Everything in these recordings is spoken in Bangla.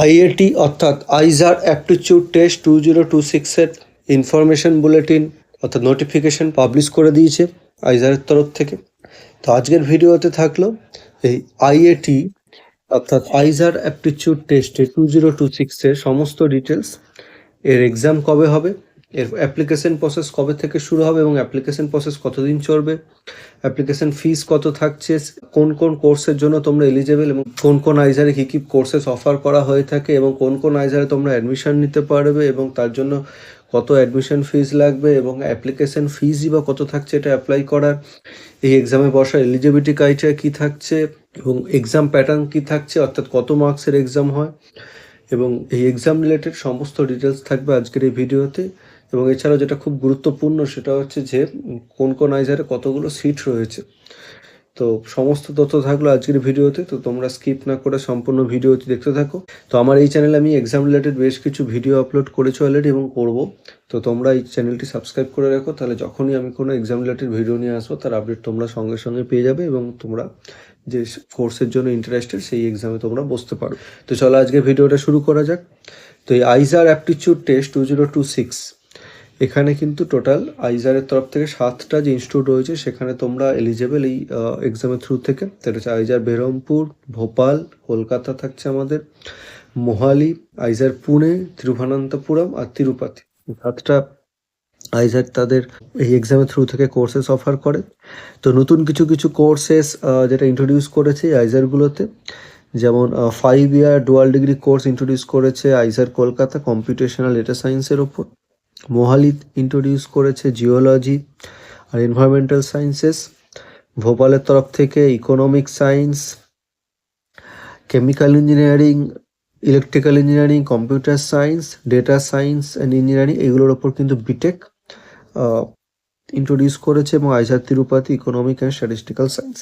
আইএটি অর্থাৎ আইজার অ্যাপটিটিউড টেস্ট 2026-এর ইনফরমেশন বুলেটিন অর্থাৎ নোটিফিকেশন পাবলিশ করে দিয়েছে আইজারের তরফ থেকে। তো আজকের ভিডিওতে থাকলো এই আইএটি অর্থাৎ আইজার অ্যাপটিটিউড টেস্টে 2026-এর সমস্ত ডিটেলস, এর এক্সাম কবে হবে, এর অ্যাপ্লিকেশন প্রসেস কবে থেকে শুরু হবে এবং অ্যাপ্লিকেশন প্রসেস কতদিন চলবে, অ্যাপ্লিকেশন ফিস কত থাকছে, কোন কোন কোর্সের জন্য তোমরা এলিজেবল এবং কোন কোন আইজারে কী কী কোর্সেস অফার করা হয়ে থাকে এবং কোন কোন আইজারে তোমরা অ্যাডমিশন নিতে পারবে এবং তার জন্য কত অ্যাডমিশন ফিস লাগবে এবং অ্যাপ্লিকেশন ফিসই বা কত থাকছে এটা অ্যাপ্লাই করার, এই এক্সামে বসার এলিজিবিলিটি ক্রাইটেরিয়া কী থাকছে এবং এক্সাম প্যাটার্ন কী থাকছে অর্থাৎ কত মার্কসের এক্সাম হয় এবং এই এক্সাম রিলেটেড সমস্ত ডিটেলস থাকবে আজকের এই ভিডিওতে। এবং এছাড়াও যেটা খুব গুরুত্বপূর্ণ সেটা হচ্ছে যে কোন কোন আইজারে কতগুলো সিট রয়েছে। তো সমস্ত তথ্য থাকলো আজকের ভিডিওতে, তো তোমরা স্কিপ না করে সম্পূর্ণ ভিডিওটি দেখতে থাকো। তো আমার এই চ্যানেলে আমি এক্সাম রিলেটেড বেশ কিছু ভিডিও আপলোড করেছি অলরেডি এবং করব, তো তোমরা এই চ্যানেলটি সাবস্ক্রাইব করে রাখো, তাহলে যখনই আমি কোনো এক্সাম রিলেটেড ভিডিও নিয়ে আসবো তার আপডেট তোমরা সঙ্গে সঙ্গে পেয়ে যাবে এবং তোমরা যে কোর্সের জন্য ইন্টারেস্টেড সেই এক্সামে তোমরা বসতে পারো। তো চলো আজকে ভিডিওটা শুরু করা যাক। তো এই আইজার অ্যাপটিটিউড টেস্ট 2026, এখানে কিন্তু টোটাল আইজারের তরফ থেকে 7টা যে ইনস্টিটিউট রয়েছে সেখানে তোমরা এলিজেবল এই এক্সামের থ্রু থেকে। সেটা হচ্ছে আইজার বেরমপুর, ভোপাল, কলকাতা থাকছে আমাদের, মোহালি, আইজার পুনে, তিরুভানন্তপুরম আর তিরুপতি। 7টা আইজার তাদের এই এক্সামের থ্রু থেকে কোর্সেস অফার করে। তো নতুন কিছু কিছু কোর্সেস যেটা ইন্ট্রোডিউস করেছে এই আইজারগুলোতে, যেমন 5 year dual degree course introduce করেছে আইজার কলকাতা কম্পিউটেশনাল ডেটা সায়েন্সের ওপর। মোহালি ইন্ট্রোডিউস করেছে জিওলজি আর এনভায়রনমেন্টাল সায়েন্সেস। ভোপালের তরফ থেকে economic science, chemical engineering, electrical engineering, computer science, data science and engineering, এগুলোর ওপর কিন্তু বিটেক ইন্ট্রোডিউস করেছে। এবং IISER Tirupati economic and statistical science.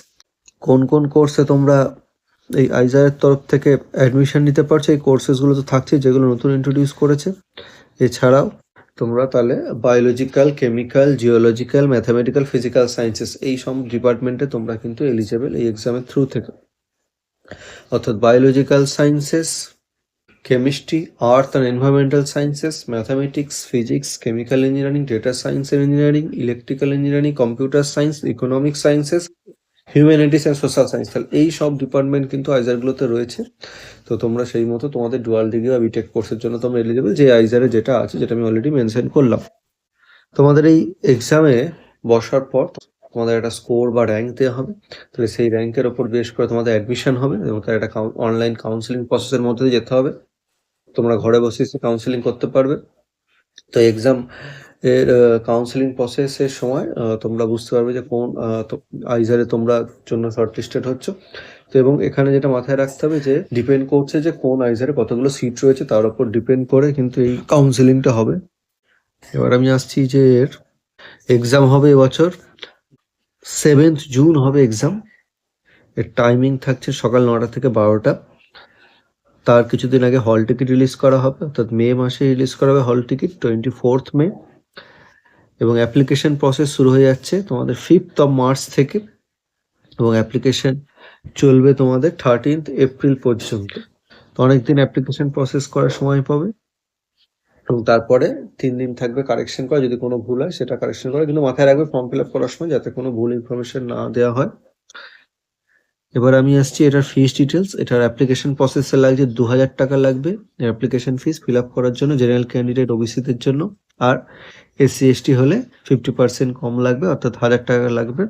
কোন কোন কোর্সে তোমরা এই আইজারের তরফ থেকে অ্যাডমিশন নিতে পারছো, এই কোর্সেসগুলো তো থাকছে যেগুলো নতুন ইন্ট্রোডিউস করেছে। এছাড়াও তোমরা তাহলে biological, chemical, geological, mathematical, physical sciences এই সব ডিপার্টমেন্টে তোমরা কিন্তু এলিজেবল এই এক্সামের থ্রু থেকে। অর্থাৎ biological sciences, chemistry, earth and environmental sciences, mathematics, physics, chemical engineering, data science and engineering, electrical engineering, computer science, economic sciences, humanities and social science, তাহলে এই সব ডিপার্টমেন্ট কিন্তু আইজারগুলোতে রয়েছে। তো তোমরা সেই মতো তোমাদের ডুয়াল ডিগ্রি বা বিটেক কোর্সের জন্য তোমরা এলিজিবল যে আইজারে যেটা আছে, যেটা আমি অলরেডি মেনশন করলাম। তোমাদের এই এক্সামে বসার পর তোমাদের একটা স্কোর বা র্যাঙ্ক দেওয়া হবে, তাহলে সেই র্যাঙ্কের ওপর বেশ করে তোমাদের অ্যাডমিশন হবে এবং তার একটা অনলাইন কাউন্সিলিং প্রসেসের মধ্যে দিয়ে যেতে হবে। তোমরা ঘরে বসে কাউন্সিলিং করতে পারবে। তো এক্সাম এর কাউন্সিলিং প্রসেসের সময় তোমরা বুঝতে পারবে যে কোন আইজারে তোমরা জন্য শর্টলিস্টেড হচ্ছে। তো এবং এখানে যেটা মাথায় রাখতে হবে যে ডিপেন্ড করছে যে কোন আইজারে কতগুলো সিট রয়েছে, তার উপর ডিপেন্ড করে কিন্তু এই কাউন্সিলিংটা হবে। এবার আমি আসছি যে এর এক্সাম হবে এবছর 7th জুন হবে এক্সাম। এর টাইমিং থাকছে সকাল 9টা থেকে 12টা। তার কিছুদিন আগে হল টিকিট রিলিজ করা হবে, অর্থাৎ মে মাসে রিলিজ করা হবে হল টিকিট 24th মে। এবং অ্যাপ্লিকেশন প্রসেস শুরু হয়ে যাচ্ছে তোমাদের 5th of March থেকে এবং অ্যাপ্লিকেশন চলবে তোমাদের 13th এপ্রিল পর্যন্ত। তো অনেকদিন অ্যাপ্লিকেশন প্রসেস করার সময় পাবে এবং তারপরে 3 দিন থাকবে কারেকশন করা, যদি কোনো ভুল হয় সেটা কারেকশন করা, কিন্তু মাথায় রাখবে ফর্ম ফিল আপ করার সময় যাতে কোনো ভুল ইনফরমেশন না দেওয়া হয়। এবার আমি আসছি এটার ফিস ডিটেলস। এটার অ্যাপ্লিকেশন প্রসেসে লাগছে 2000 টাকা লাগবে অ্যাপ্লিকেশন ফিস ফিল আপ করার জন্য, জেনারেল ক্যান্ডিডেট ওবিসিদের জন্য। আর এসসি এসটি হলে 50% কম লাগবে, অর্থাৎ 1000 টাকা লাগবে।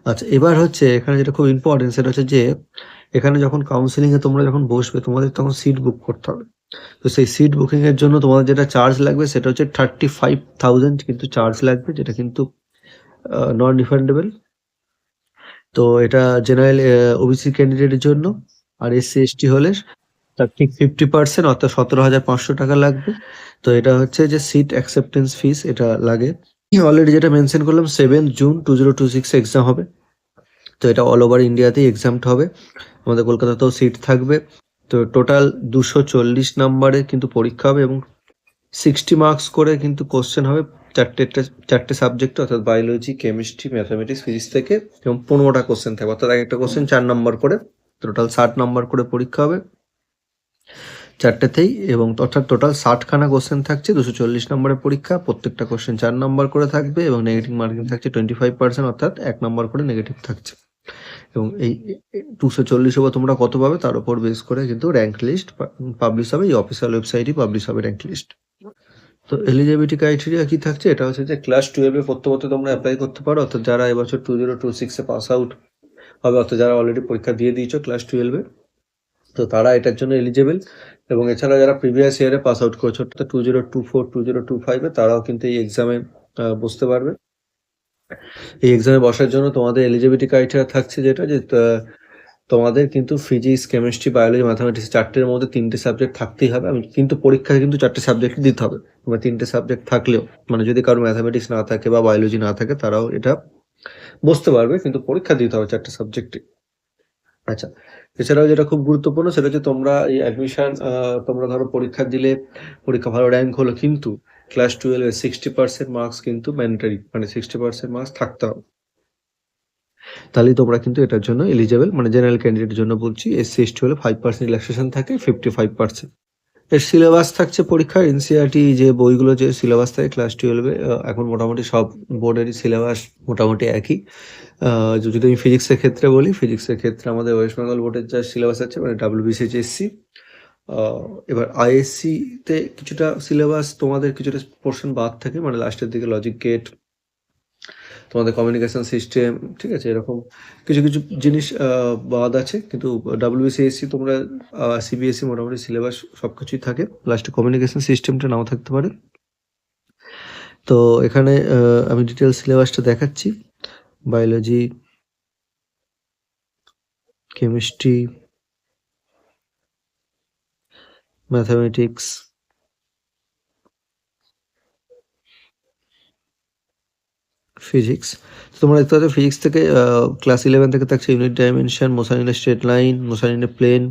আচ্ছা, এবার হচ্ছে এখানে যেটা খুব ইম্পর্টেন্ট সেটা হচ্ছে যে এখানে যখন কাউন্সিলিংয়ে তোমরা যখন বসবে তোমাদের তখন সিট বুক করতে হবে। তো সেই সিট বুকিংয়ের জন্য তোমাদের যেটা চার্জ লাগবে সেটা হচ্ছে 35,000 কিন্তু চার্জ লাগবে, যেটা কিন্তু নন রিফান্ডেবল। তো এটা জেনারেল ওবিসি ক্যান্ডিডেটের জন্য, আর এসসি এসটি হলে তার ঠিক 50% অর্থাৎ 17,500 টাকা লাগবে। তো এটা হচ্ছে যে সিট অ্যাকসেপ্টেন্স ফিস এটা লাগে। অলরেডি যেটা মেনশন করলাম 7th জুন 2026 এক্সাম হবে। তো এটা অল ওভার ইন্ডিয়াতেই এক্সামটা হবে, আমাদের কলকাতাতেও সিট থাকবে। তো টোটাল 240 নাম্বারে কিন্তু পরীক্ষা হবে এবং 60 মার্কস করে কিন্তু কোশ্চেন হবে চারটে সাবজেক্ট, অর্থাৎ বায়োলজি, কেমিস্ট্রি, ম্যাথামেটিক্স, ফিজিক্স থেকে, এবং 15টা কোশ্চেন থাকবে, অর্থাৎ একটা কোশ্চেন 4 নম্বর করে, টোটাল 60 নম্বর করে পরীক্ষা হবে। 4টেতেই, এবং অর্থাৎ টোটাল 60খানা কোশ্চেন থাকছে, 240 নম্বরের পরীক্ষা, প্রত্যেকটা কোশ্চেন 4 নম্বর করে থাকবে এবং নেগেটিভ মার্কিং থাকছে 25%, অর্থাৎ 1 নম্বর করে নেগেটিভ থাকছে। এবং এই 240 ওপর তোমরা কত পাবে তার উপর বেস করে কিন্তু র্যাঙ্ক লিস্ট পাবলিশ হবে, এই অফিসিয়াল ওয়েবসাইটই পাবলিশ হবে র্যাঙ্ক লিস্ট। তো এলিজিবিলিটি ক্রাইটেরিয়া কি থাকছে, এটা হচ্ছে যে ক্লাস 12-এ পড়তে তোমরা অ্যাপ্লাই করতে পারো, অর্থাৎ যারা এবছর 2026-এ পাস আউট হবে, অর্থাৎ যারা অলরেডি পরীক্ষা দিয়ে দিয়েছো ক্লাস 12-এ, তো তারা এটার জন্য এলিজেবল। এবং এছাড়া যারা প্রিভিয়াস ইয়ারে পাস আউট করেছো, অর্থাৎ 2024 2025-এ, তারাও কিন্তু এই এক্সামে বসতে পারবে। এই এক্সামে বসার জন্য তোমাদের এলিজিবিলিটি ক্রাইটেরিয়া থাকছে যেটা, যে তোমাদের কিন্তু ফিজিক্স, কেমিস্ট্রি, বায়োলজি, ম্যাথামেটিক্স 4টের মধ্যে 3টে সাবজেক্ট থাকতেই হবে। কিন্তু পরীক্ষায় কিন্তু 4টে সাবজেক্ট দিতে হবে। তোমার 3টে সাবজেক্ট থাকলেও, মানে যদি কারো ম্যাথামেটিক্স না থাকে বা বায়োলজি না থাকে, তারাও এটা বসতে পারবে, কিন্তু পরীক্ষা দিতে হবে 4টে সাবজেক্টে। আচ্ছা, এছাড়াও যেটা খুব গুরুত্বপূর্ণ সেটা হচ্ছে তোমরা এই অ্যাডমিশন, তোমরা ধরো পরীক্ষা দিলে, পরীক্ষা ভালো র্যাঙ্ক হলো, কিন্তু ক্লাস 12-এ 60% মার্কস কিন্তু ম্যান্ডেটরি, মানে 60% মার্কস থাকতে হবে, তাহলেই তোমরা কিন্তু এটার জন্য এলিজেবল। মানে জেনারেল ক্যান্ডিডেটের জন্য বলছি, SC ST হলে 5% রিল্যাক্সেশন থাকে, 55%। এর সিলেবাস থাকছে পরীক্ষার এনসিইআরটি যে বইগুলো, যে সিলেবাস থাকে ক্লাস 12-এ, এখন মোটামুটি সব বোর্ডেরই সিলেবাস মোটামুটি একই। যদি আমি ফিজিক্সের ক্ষেত্রে বলি, ফিজিক্সের ক্ষেত্রে আমাদের ওয়েস্ট বেঙ্গল বোর্ডের যা সিলেবাস আছে, মানে WBCHSC, এবার ISC-তে কিছুটা সিলেবাস তোমাদের কিছুটা পোর্শন বাদ থাকে, মানে লাস্টের দিকে লজিক গেট, তোমাদের কমিউনিকেশন সিস্টেম, ঠিক আছে, এরকম কিছু কিছু জিনিস বাদ আছে। কিন্তু WBCSC তোমরা CBSE মোটামুটি সিলেবাস সব কিছুই থাকে, লাস্টে কমিউনিকেশন সিস্টেমটা নাও থাকতে পারে। তো এখানে আমি ডিটেল সিলেবাসটা দেখাচ্ছি। Biology, chemistry, mathematics, physics. তোমরা দেখতে পাচ্ছ ফিজিক্স থেকে ক্লাস 11 থেকে থাকছে unit dimension, motion in a straight line, motion in a plane,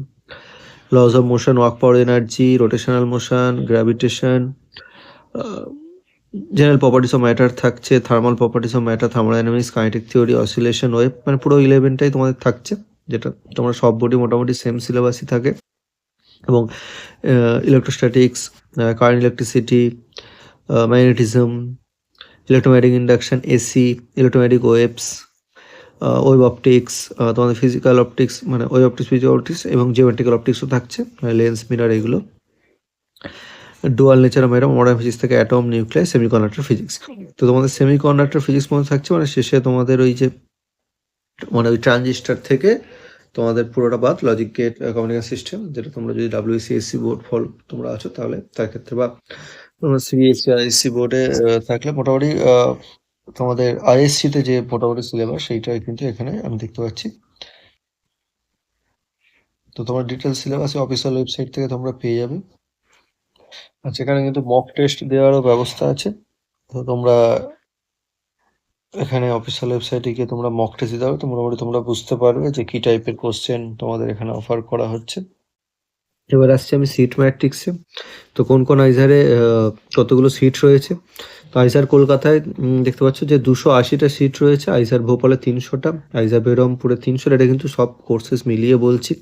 laws of motion, work power energy, rotational motion, gravitation, general properties of matter থাকছে, thermal properties of matter, thermodynamics, kinetic theory, oscillation, wave, মানে পুরো 11টাই তোমাদের থাকছে, যেটা তোমরা সব বোর্ডে মোটামুটি সেম সিলেবাসই থাকে। এবং electrostatics, current electricity, magnetism, electromagnetic induction, AC, electromagnetic waves, wave optics, তোমাদের ফিজিক্যাল অপটিক্স, মানে ওয়েভ অপটিক্স, ফিজিক্যাল অপটিক্স, এবং জিওমেট্রিক্যাল অপটিক্সও থাকছে, লেন্স, মিরর, এগুলো। Dual nature of matter, modern physics থেকে অ্যাটম, নিউক্লিয়াস, সেমিকন্ডাক্টর ফিজিক্স। তো তোমাদের সেমিকন্ডাক্টর ফিজিক্স মধ্যে থাকছে, মানে শেষে তোমাদের ওই যে, মানে ওই ট্রানজিস্টার থেকে তোমাদের পুরোটা বাদ, লজিক গেট, কমিউনিকেশন সিস্টেম, যেটা তোমরা যদি WCSC বোর্ড ফল তোমরা আছো তাহলে তার ক্ষেত্রে, বা তোমরা CBSE ISC বোর্ডে থাকলে মোটামুটি তোমাদের ISC-তে যে মোটামুটি সিলেবাস, সেইটাই কিন্তু এখানে আমি দেখতে পাচ্ছি। তো তোমার ডিটেল সিলেবাস অফিসিয়াল ওয়েবসাইট থেকে তোমরা পেয়ে যাবে। আচ্ছা, এখানে কিন্তু মক টেস্ট দেওয়ারও ব্যবস্থা আছে। তো তোমরা এখানে অফিসিয়াল ওয়েবসাইটে গিয়ে তোমরা মক টেস্ট দিতে হবে, তো মোটামুটি তোমরা বুঝতে পারবে যে কি টাইপের কোশ্চেন তোমাদের এখানে অফার করা হচ্ছে। এবার আসছি আমি সিট ম্যাট্রিক্সে। তো কোন কোন আইজারে কতগুলো সিট রয়েছে। তো আইজার কলকাতায় দেখতে পাচ্ছ যে 280টা সিট রয়েছে, আইজার ভোপালে 300টা, আইজার বেরমপুরে 300টা, এটা কিন্তু সব কোর্সেস মিলিয়ে বলছি।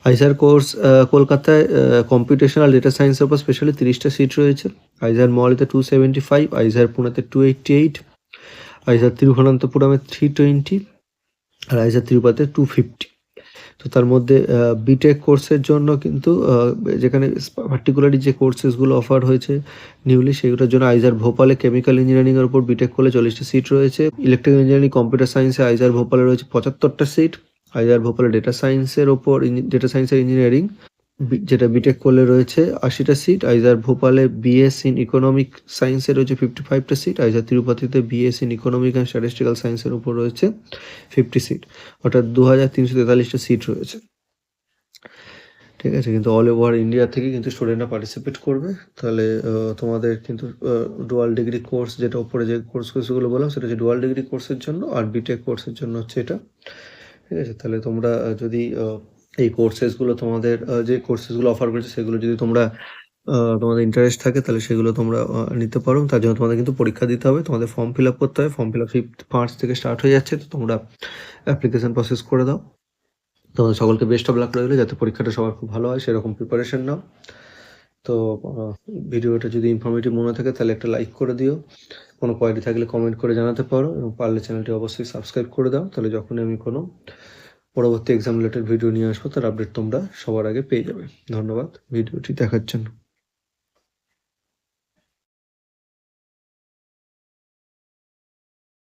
আইজার কোর্স কলকাতায় কম্পিউটেশনাল ডেটা সায়েন্সের উপর স্পেশালি 30টা সিট রয়েছে, আইজার মলেতে 275, আইজার পুনেতে 288, আইজার তিরুবনন্তপুরমে 320, আর আইজার তিরুপতিতে 250। তো তার মধ্যে বিটেক কোর্সের জন্য কিন্তু যেখানে পার্টিকুলারলি যে কোর্সেসগুলো অফার হয়েছে নিউলি, সেগুলোর জন্য আইজার ভোপালে কেমিক্যাল ইঞ্জিনিয়ারিংয়ের উপর বিটেক করলে 40টা সিট রয়েছে, ইলেকট্রিক্যাল ইঞ্জিনিয়ারিং, কম্পিউটার সায়েন্সে আইজার ভোপালে রয়েছে 75টা সিট, আইজার ভোপালে ডেটা সায়েন্সের ওপর, ডেটা সায়েন্সের ইঞ্জিনিয়ারিং যেটা বিটেক করলে রয়েছে 80টা সিট, আইজার ভোপালে বিএস ইন ইকোনমিক সায়েন্সে রয়েছে 55টা সিট, আইজার তিরুপতিতে BS in economic and statistical সায়েন্সের উপর রয়েছে 50 সিট, অর্থাৎ 2343টা সিট রয়েছে। ঠিক আছে, কিন্তু অল ওভার ইন্ডিয়া থেকে কিন্তু স্টুডেন্টরা পার্টিসিপেট করবে। তাহলে তোমাদের কিন্তু ডুয়াল ডিগ্রি কোর্স, যেটা উপরে যে কোর্সগুলো বললাম সেটা হচ্ছে ডুয়াল ডিগ্রি কোর্সের জন্য, আর বিটেক কোর্সের জন্য হচ্ছে এটা। ঠিক আছে, তাহলে তোমরা যদি এই কোর্সেসগুলো তোমাদের যে কোর্সেসগুলো অফার করেছে সেগুলো যদি তোমরা তোমাদের ইন্টারেস্ট থাকে, তাহলে সেগুলো তোমরা নিতে পারো। তার জন্য তোমাদের কিন্তু পরীক্ষা দিতে হবে, তোমাদের ফর্ম ফিল আপ করতে হবে। Form fill up 5th March থেকে স্টার্ট হয়ে যাচ্ছে, তো তোমরা অ্যাপ্লিকেশন প্রসেস করে দাও। তোমাদের সকলকে বেস্ট অফ লাক রইলো, যাতে পরীক্ষাটা সবার খুব ভালো হয় সেরকম প্রিপারেশন নাও। তো ভিডিওটা যদি ইনফরমেটিভ মনে থাকে তাহলে একটা লাইক করে দিও, কোনো কোয়ারি থাকলে কমেন্ট করে জানাতে পারো, এবং পারলে চ্যানেলটি অবশ্যই সাবস্ক্রাইব করে দাও, তাহলে যখনই আমি কোনো পরবর্তী এক্সাম রিলেটেড ভিডিও নিয়ে আসবো তার আপডেট তোমরা সবার আগে পেয়ে যাবে। ধন্যবাদ ভিডিওটি দেখার জন্য।